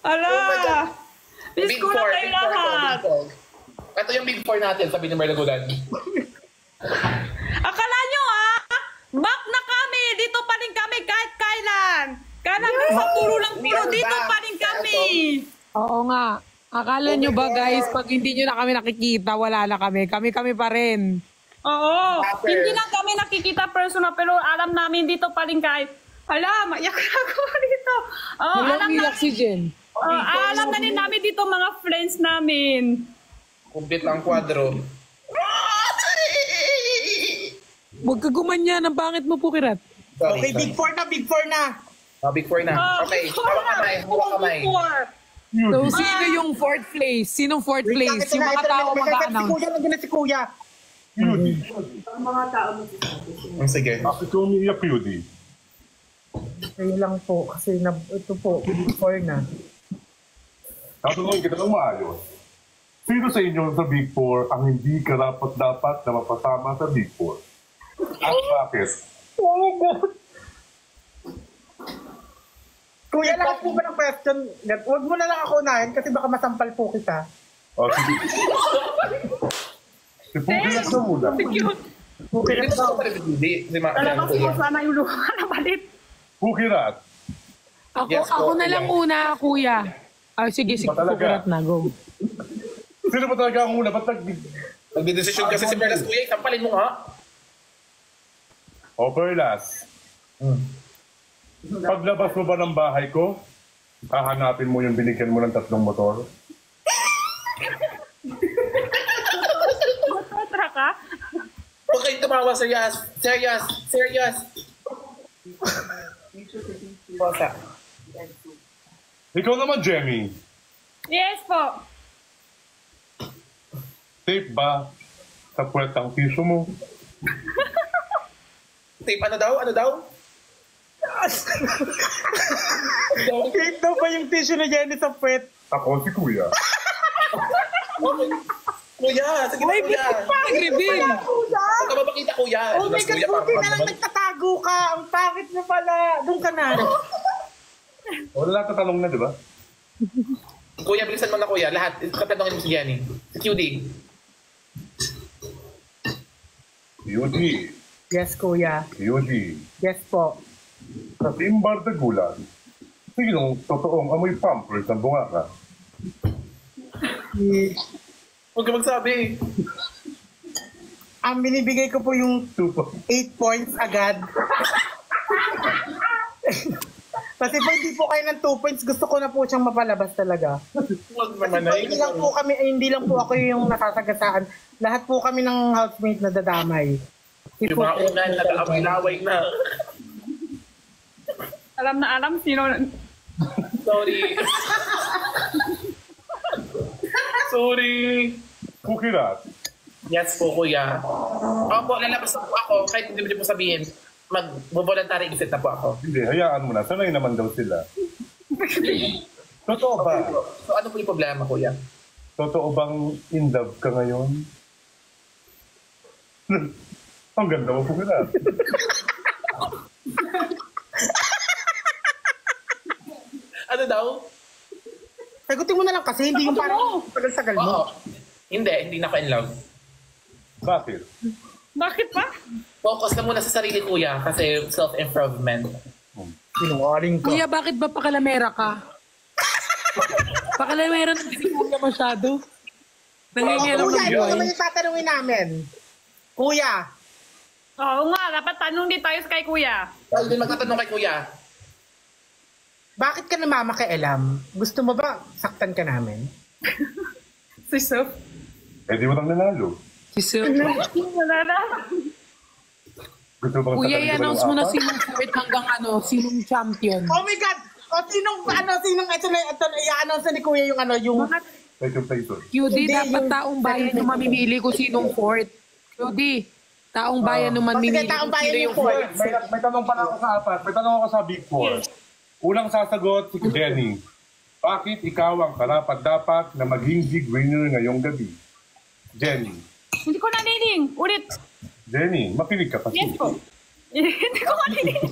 Ala! Miss Big ko na four, kayo big four to, lahat. big four. Ito yung big four natin, sabi ni Merla Gulan. Akala nyo back na kami. Dito pa rin kami kahit kailan. Kahit sa tulo lang We tulo, are dito back. pa rin kami. Oo nga. Akala nyo ba guys, pag hindi nyo na kami nakikita, wala na kami. Kami pa rin. Oo. Backer. Hindi lang kami nakikita personal, pero alam namin dito pa rin kahit, hala, maiyak ako dito. Oo, alam Walang namin. si Jen. Alam na din namin dito mga friends namin. Complete ang kwadro. Huwag ka gumanya, ang pangit mo po, Kirat. Sorry, Okay, sorry. big four na, big four na. Big four na. Okay, hawak kamay, hawak kamay. So, sino yung fourth place? Sinong fourth Wait lang, place? ito Yung na, mga ito na, tao may si mag-a-announce. Kuya, nandiyan na si Kuya. Sige. Bakit ko umiiyak, Yudi? Kayo lang po, kasi ito po, big four na. Tatanungin kita ng maayos. Sino sa inyo sa Big Four ang hindi karapat-dapat na mapasama sa Big Four? At bakit? Oh my God. Kuya, lahat po ba ng question? Huwag mo na lang ako unahin kasi baka masampal po kita. O, sige. Si Pugi na sa muna. Okay na Hindi po. ko pa rin hindi. Alam ko sana yung luha na balit. Pugi Rat. Ako, Yes, ako po, na lang yeah. una, Kuya. Sige, Ba talaga? Kirat na, go. Sino ba talaga ang una? Ba't Nagdidesisyon kasi si Merlas Kuya, sampalin mo nga. Overlast. Paglabas mo ba ng bahay ko, hahanapin mo yung binigyan mo ng 3 motor? Matotra ka? Huwag kayong tumawa, serious. Serious. Serious. Bosa. Ikaw naman, Jenny. Yes po. Tape ba sa puwetang piso mo? Tape, ano daw? Ano daw? Kahit daw ba yung tissue na Jenny sa puwet? Ako si Kuya. Okay. Kuya, sige na kuya. Nag-reveal. Huwag ka mapakita kuya. Oh my God, buti na lang nagtatago ka. Ang pangit mo pala. Doon ka na. Wala lang tatanong na, di ba? Kuya, bilisan mo na kuya. Lahat. Katanungin mo si Jenny. Si QD. Yudi. Yes, Kuya. Yudi. Yes po. Sa Team Bardagulan, sinong totoong amoy pampers ng bungaka? Huwag ka magsabi. Ang binibigay ko po yung 2 points. 8 points agad. Kasi po hindi po kayo ng 2 points, gusto ko na po siyang mapalabas talaga. Huwag Kasi naman po, na hindi lang po kami, hindi lang po ako yung nasasagasaan. Lahat po kami ng housemate na dadamay. Yung mga unan, nag-aaway-laway na. Alam na alam sino. Sorry. Sorry. Kukirat. Yes po, kuya. Opo, lalabas na po ako. Kahit hindi mo po sabihin, mag-voluntary exit na po ako. Hindi, hayaan mo na. Sanay naman daw sila. Totoo ba? So ano po yung problema, kuya? Totoo bang in love ka ngayon? Ang ganda mo, Kukirat. Ano daw? Sagutin mo na lang kasi, hindi yung parang tagal-tagal mo. Oo. Hindi na ako in love. Bakit? Bakit pa? Focus na muna sa sarili, kuya, kasi self-improvement. Sinungaling ka. Kuya, bakit ba pakalamera ka? Pakalamera na si Kuya masyado. Nangingilam Kuya, ng ito buhay. naman yung tatanungin namin. Kuya, Oo nga, dapat tanong din tayo kay kuya. Tayo din magtatanong kay kuya. bakit ka namamakialam? Gusto mo ba saktan ka namin? Si Sof. Eh, di mo nang nanalo. Si Sir. Wala na. Gusto bang Kuya, sakalin ko i-announce ng mo na apat? sinong fourth hanggang sinong champion. Oh my God! O sinong ito na i-announce na ni Kuya yung yung... Title. QD, Hindi, dapat yung- taong bayan yung mamimili kung sinong fourth. QD, taong bayan yung mamimili taong kung bayan sino yung yung fourth. May tanong pa lang ako sa apat. May tanong ako sa Big Four. Unang sasagot si Jenny. Bakit ikaw ang karapat-dapat na maging big winner ngayong gabi? Jenny. Hindi ko nanining. Ulit. Jenny, makinig ka kasi. Yes po. Hindi ko nanining.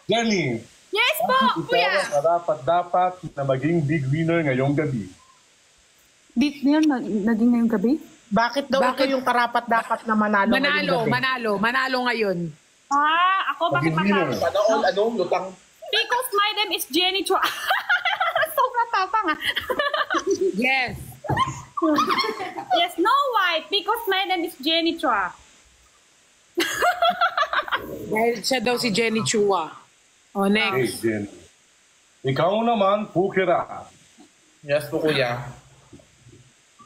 Jenny, Yes po, Ikaw kuya. ang karapat-dapat na maging big winner ngayong gabi. Big na yun, naging ngayong gabi? Bakit daw Bakit? ito yung karapat-dapat na manalo ngayong gabi? Manalo ngayon. Ako bakit Maging winner. matalo? Sana all, lutang. Because my name is Jenny Chua. Sobrang tapang ah. Yes. Yes, no white. Because my name is Jenny Chua. Dahil siya daw si Jenny Chua. O, Hey, next. Jen. Ikaw naman, Pukira. Yes po, kuya.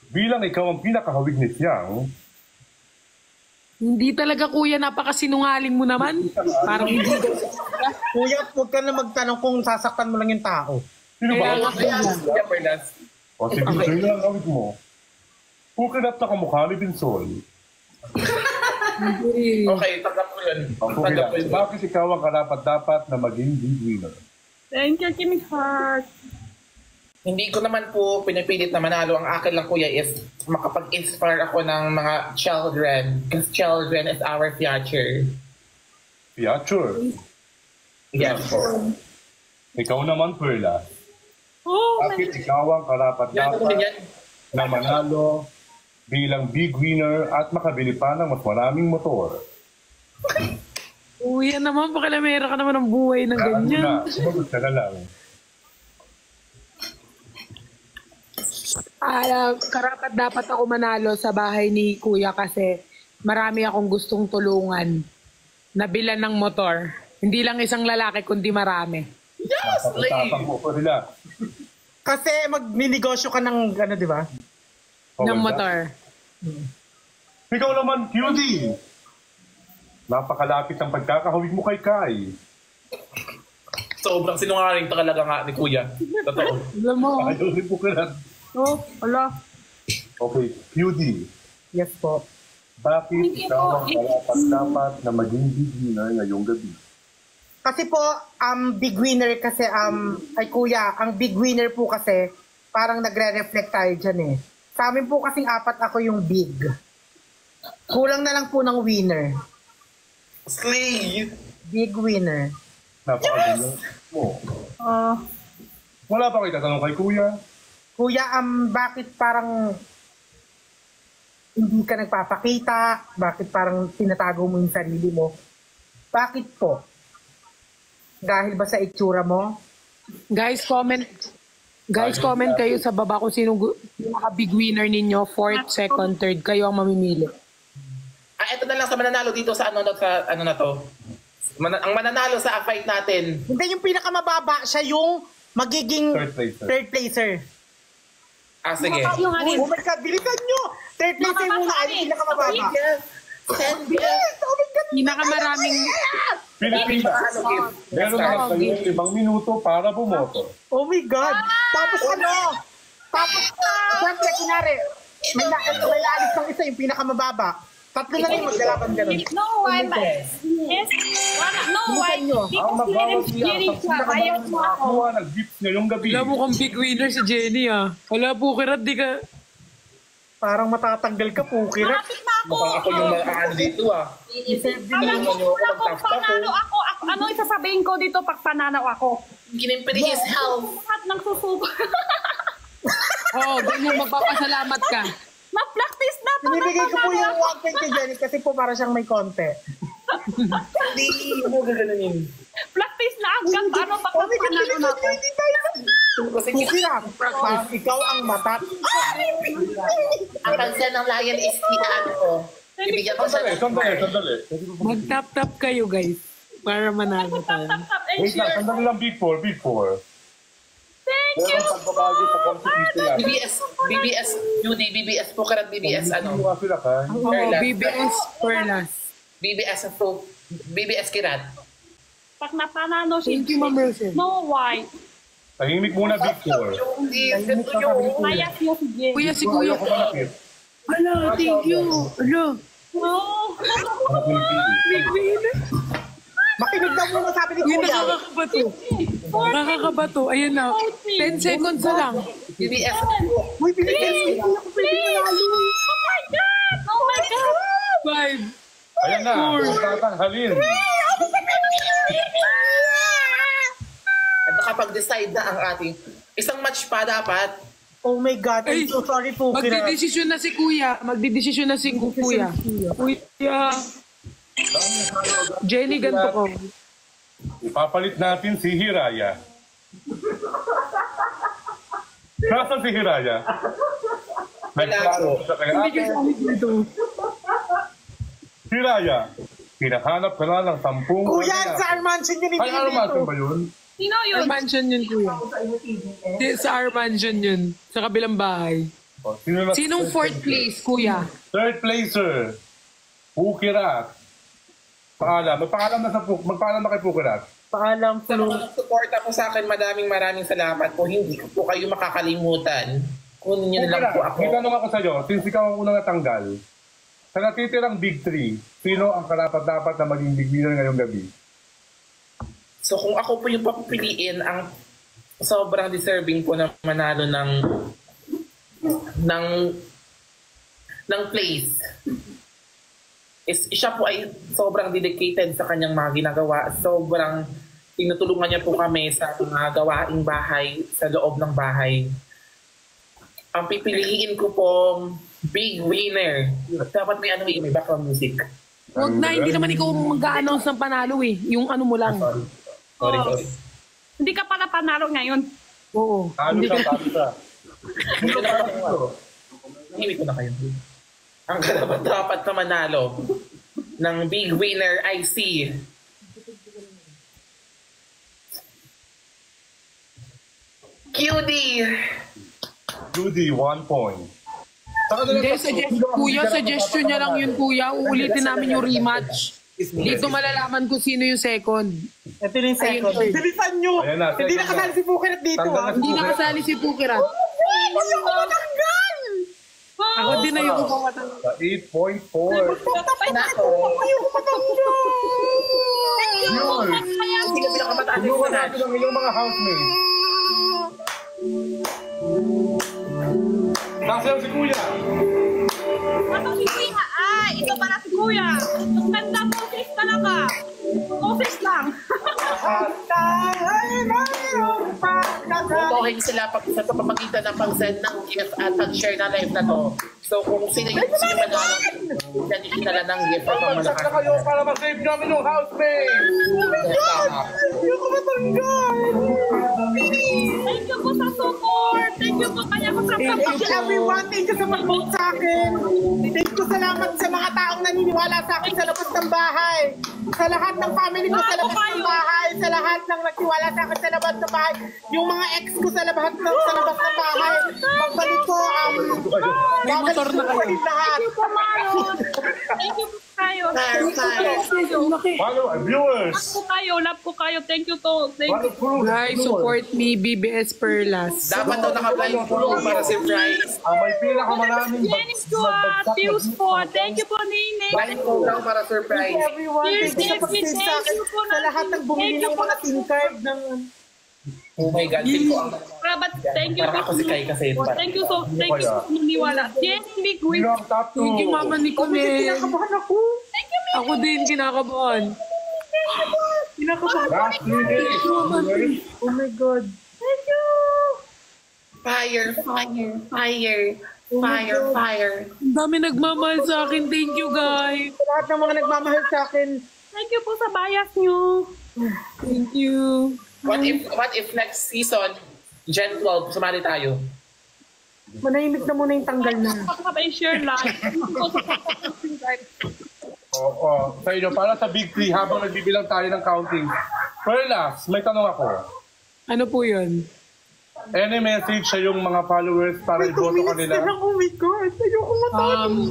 Bilang ikaw ang pinakahawig ni Tiang, Hindi talaga kuya, napakasinungaling mo naman. Parang hindi daw. Kuya, huwag ka na magtanong kung sasaktan mo lang yung tao. sino ba? Kaya nga, Kuya Perlas. O sige, sa'yo na ang hawig mo. Pukira na kamukha ni Binsoy. Okay, tanggap ko yun. O Tanggap Pukira, ko yun. bakit ikaw ang karapat-dapat na maging big winner? Thank you, Kimmy Heart. Hindi ko naman po pinipilit na manalo. Ang akin lang, kuya, is makapag-inspire ako ng mga children. Because children is our future. Piature. Yes po. Ikaw naman, Perla. Oh, my Bakit ikaw ang Yan, ano din karapat-dapat yan? na manalo bilang big winner at makabili pa ng mas maraming motor? Kuya naman, pakilamera ka naman ng buhay ng Ano ganyan. na, sumagot ka na lang. Karapat dapat ako manalo sa bahay ni kuya kasi marami akong gustong tulungan. Nabilan ng motor. Hindi lang isang lalaki, kundi marami. Yes, Napakatapang mo, Perla. Kasi magninegosyo ka ng, ano, di ba? Ng motor. Ikaw naman, cutie. Napakalapit ang pagkakahawig mo kay Kai. Sobrang sinungaling talaga nga ni kuya. Totoo. Alam mo. Ayaw rin po ka lang. Oh, ala. Okay, cutie. Yes po. Bakit Thank you ikaw ang po. karapat-dapat na maging big winner ngayong gabi? Kasi po, big winner kasi, ay kuya, ang big winner po kasi, parang nagre-reflect tayo dyan eh. Sa amin po kasing apat ako yung big. Kulang na lang po ng winner. Slay! Big winner. Napakagaling mo. Wala pa kayo tatanong kay Kuya? Kuya, bakit parang hindi ka nagpapakita? Bakit parang tinatago mo yung sarili mo? Bakit po? Dahil ba sa itsura mo? Guys, comment. Guys, comment kayo sa baba kung sino yung big winner ninyo. 4th, 2nd, 3rd. Kayo ang mamimili. Ito na lang sa mananalo dito sa ano na to. Ang mananalo sa fight natin. Hindi, yung pinakamababa, siya yung magiging Third placer. third placer. Sige. Yung alin? Oh my God, bilisan nyo! Third placer Makabasa muna, ay rin. pinakamababa. Yes. Oh my God! Pinakamaraming Pilipinas. Meron na kayo 5 minuto para bumoto. Oh my God! Tapos siyempre, kunwari, may naalis ng isa yung pinakamababa. Tatlo na lang maglalaban ganun. No one. Yes. No one. Ang Because my name is Jenny Chua. Ayaw mo ako. nakakuha ng gifts ngayong gabi. Alam mo kung big winner si Jenny ah. Wala po kirat, di ka... Parang matatanggal ka po, Kirat. Malapit na ako. Mukhang ako yung ano dito ah. Alam ko kung ako panalo ako. Ano isasabihin ko dito pag panalo ako? Kinimpili his health. Lahat ng susubo. Oo, ganyan magpapasalamat ka. Na-practice na to. Binibigay ko po yung 1 kay Jenny kasi po para siyang may konti. Hindi mo gaganunin. Practice na agad. Ano pag panalo na ako? Hindi tayo. Kasi Kirat, parang ikaw ang matat. ang pansin ng lion is ano ko. Bibigyan ko siya Sandali. Mag-tap-tap kayo guys. Para manalo tayo. Tap and Wait lang, share. sandali lang, Big Four. Thank you. Meron pagbabagi sa competition yan. BBS, BBS po karat BBS Hindi ano. mo nga sila, Kai. Oo, BBS Perlas. BBS kirat. Pag napanalo si Thank you, Ma'am Rosel. No white. Tahimik muna, Big Four. Hindi, ganito yung... Kaya siya si Jenny. Kuya, si Kuya. Ayaw ko malapit. Ala, thank you. Ala, No. Ano kung pili? big winner. Makinig daw muna sabi ni Yun, Kuya. nakakabato. Nakakabato. Ayan na. 10 seconds na lang. BBS. Uy, binigay ko. Please. Oh my God. Oh my God. 5. Ayan na, tatanghalin. makapag-decide na ang ating isang match pa dapat. Oh my God, I'm Ay, so sorry po. Magdidesisyon na si Kuya. Magdidesisyon na si Kuya. Kuya. Jenny, ganito ko. Ipapalit natin si Hiraya. Nasaan si Hiraya? Nagplano siya kay Hindi ate. ka kami dito. Hiraya, hinahanap ka na ng 10 Kuya, sa Armansion yun, hindi Ay, ano dito. mansion ba yun? Sino yun? Our mansion yun, Kuya. Sa our mansion yun. Sa kabilang bahay. O, sino na- Sinong fourth place, Kuya? Third placer, Pukirat. Magpaalam na kay Pukirat. Paalam Sa po. mga suporta po sa akin, maraming salamat po. Hindi ko po kayo makakalimutan. Kunin niyo na lang po ako. May tanong ako sa'yo, since ikaw ang unang natanggal, sa natitirang Big 3, sino ang karapat-dapat na maging big winner ngayong gabi? So kung ako po yung papipiliin, ang sobrang deserving po na manalo ng place is siya po ay sobrang dedicated sa kanyang mga ginagawa. Sobrang tinutulungan niya po kami sa mga gawaing bahay, sa loob ng bahay. Ang pipiliin ko pong big winner. Dapat may background music. Huwag na, hindi naman ikaw mag-a-announce ng panalo eh. Yung ano mo lang. Sorry. Hindi ka pala panalo ngayon. Oo. Talo siya. Himik ko na kayo. Ang dapat na manalo ng big winner ay si QD. Judy, 1 point. Hindi, Kuya, suggestion niya lang yun, Kuya. Uulitin namin yung rematch. Dito malalaman ko sino yung second. Ito na yung second. Ayun, Bilisan nyo! Ayan na, Hindi second nakasali na. si Pukirat dito, Tanggal ah. na Hindi nakasali si Pukirat. Hindi ako matanggal! Ako din na yung kumamatang. Sa 8.4. Ayoko matanggal! Hindi ka pinakamataas yung Tulungan match. natin ang iyong mga housemates. Nasaan si Kuya? Ano si Kuya? Ay, ito pala si Kuya. Ang ganda boses talaga. Boses lang. Tutuhin sila sa pamamagitan ng pag-send ng gift at pag-share na live na to. So kung sino manalo, yan yung sinala ng gift at Mag-chat na kayo pamalakas. para ma-save namin yung housemates. Ayoko matanggal! Thank you po sa support. Thank you po kanya ko sa Thank you everyone. Thank you sa mag-vote sa akin. Thank you salamat sa mga taong naniniwala sa akin sa labas ng bahay. Sa lahat ng family ko sa labas ng bahay. Sa lahat ng nagtiwala sa akin sa labas ng bahay. Yung mga ex ko sa labas ng bahay. Pagbalik ko, motor na kayo. lahat. Thank you po, Maron. Thank you po kayo. Follow our viewers. Love ko kayo. Love ko kayo. Thank you to. Thank you. Guys, support me, BBS Perlas. Dapat daw naka-blind follow para surprise. Ang may pinakamaraming Jenny Stuart, Pius po. Thank you po, Nene. Blind follow lang para surprise. Everyone, thank you sa pag-send sa akin. Sa lahat ng bumili ng mga SIM card ng... Oh my God, feel ko ang... Rabat, thank you Parang ako si Kai kasi. Thank you so, thank you so maniwala. Jenny Big Win. Sino ang top 2? Thank you, Mama ni Kunin. Kinakabahan ako. Thank you, Ako din, kinakabahan. Kinakabahan. Last 3 days. viewers. Oh my God. thank you. Fire, fire, fire, fire, fire. Ang dami nagmamahal sa akin. Thank you, guys. Sa lahat ng mga nagmamahal sa akin. Thank you po sa bias nyo. Thank you. What if next season, Gen 12, sumali tayo? Manahimik na muna yung tanggal na. Pagkapa-share live. Oo, sa inyo, para sa Big 3, habang nagbibilang tayo ng counting. Perlas, may tanong ako. Ano po yun? Any message sa yung mga followers para May 2 iboto minutes kanila? na lang. Oh my God. Ayoko matalo.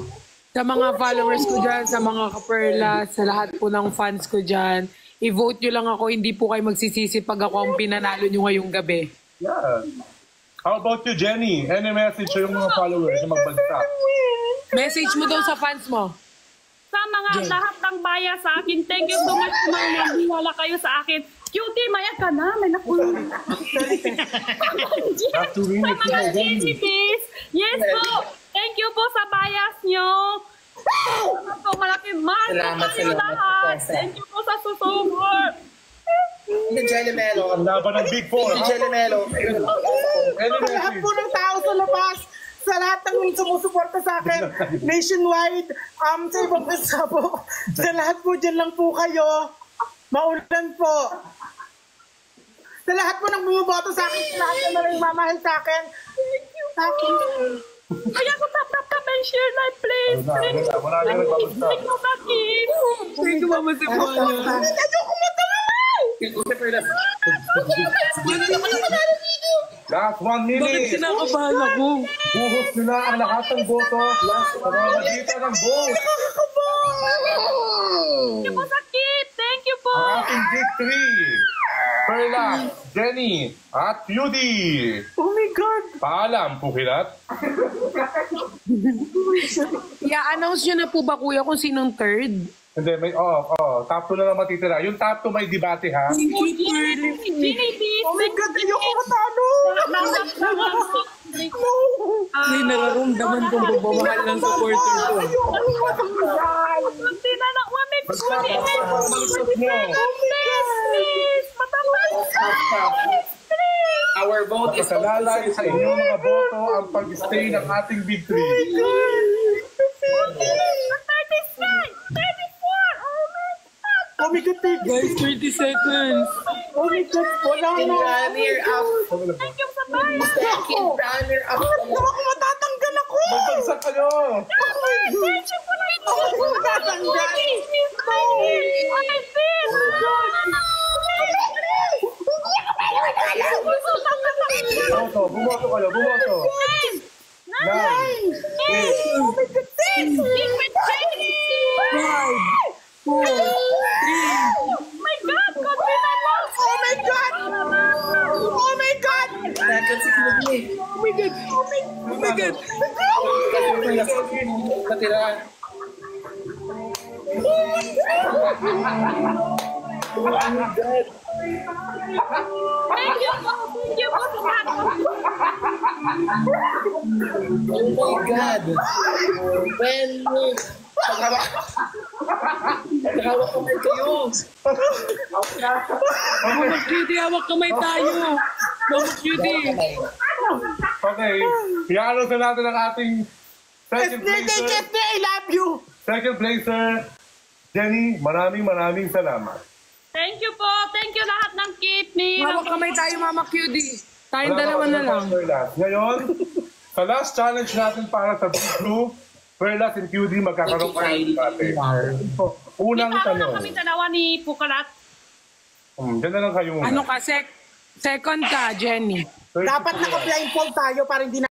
Sa mga followers ko dyan, sa mga kaperlas, sa lahat po ng fans ko dyan, i-vote nyo lang ako, hindi po kayo magsisisi pag ako ang pinanalo nyo ngayong gabi. Yeah. How about you, Jenny? Any message sa yung mga followers na magbagsak? Message mo daw sa fans mo. Sa mga lahat ng baya sa akin, thank you so much sa mga naniniwala kayo sa akin. Cutie, maya ka na. May nakulong. Last 2 Sa minutes mga na, Jenny. GCPs, yes po. Thank you po sa bias nyo. So, malaking mahal po Salamat, kayo salamat lahat. po. Thank you po sa support. Hindi Jelly Melo. Ang laban ng Big Four. Hindi Jelly Melo. Anyway, Sa lahat po ng tao sa labas, sa lahat ng sumusuporta sa akin, nationwide, sa ibang bansa po, sa lahat po dyan lang po kayo, maulan po. Sa lahat po ng bumuboto sa akin, sa lahat na rin mamahal sa akin. Sa akin. Kaya ko tap and share live, please. Please. Marami na nagbabasta. Thank you, Bakit. Thank you, Mama Cebuana. Ayoko mo Last 1 Bakit minute. kinakabahan ako? Buhos nyo na ang lahat ng boto sa pamamagitan ng vote. Thank you po, Sakit. Thank you po. Ang ating victory. Perla, Jenny, at Beauty. Oh my God! Paalam, Pukilat. I-announce nyo na po ba, kuya, kung sinong third? Hindi, may, top 2 na lang matitira. Yung top 2 may debate, ha? Ginny, please. Oh my God! Ayoko matalo! May nararamdaman kong pagmamahal ng supporter ko. Hindi na lang. Wamig po. Malusot nyo. Please. Matapos. Our vote is Kasalalay sa inyong mga boto ang pag-stay ng ating victory. 34. Oh my God! Guys, 30 seconds. Oh my God! Wala na! runner up. Thank you sa bayan. Second runner up. Ako matatanggal ako! Magpagsak kayo! Thank you po lang. Ako matatanggal! I feel. Boto, bumoto kayo, bumoto. 9, 8, Oh my God, six! Five, four, Oh my God! Confident mo! Oh my God! Oh my God! Second si Kudli. oh my God! Oh my God! Natira. Thank you po! Thank you po sa lahat. Oh my God. Paghawak kamay kayo. Mama Cutie, hawak kamay tayo! Mama Cutie! Okay, i-ano na natin ang ating second placer. I love you! Second placer, Jenny, maraming salamat. Thank you po! Thank you lahat ng kidney. Hawak kamay tayo, Mama Cutie! Tayong dalawa na lang. Ngayon, sa last challenge natin para sa Big Blue, Perlas and QD magkakaroon kayo ng debate. Unang Ikaw lang tanong. kami dalawa ni Pukalat. Diyan na lang kayo muna. Ano ka, second ka, Jenny? Third Dapat player. naka-blindfold tayo para hindi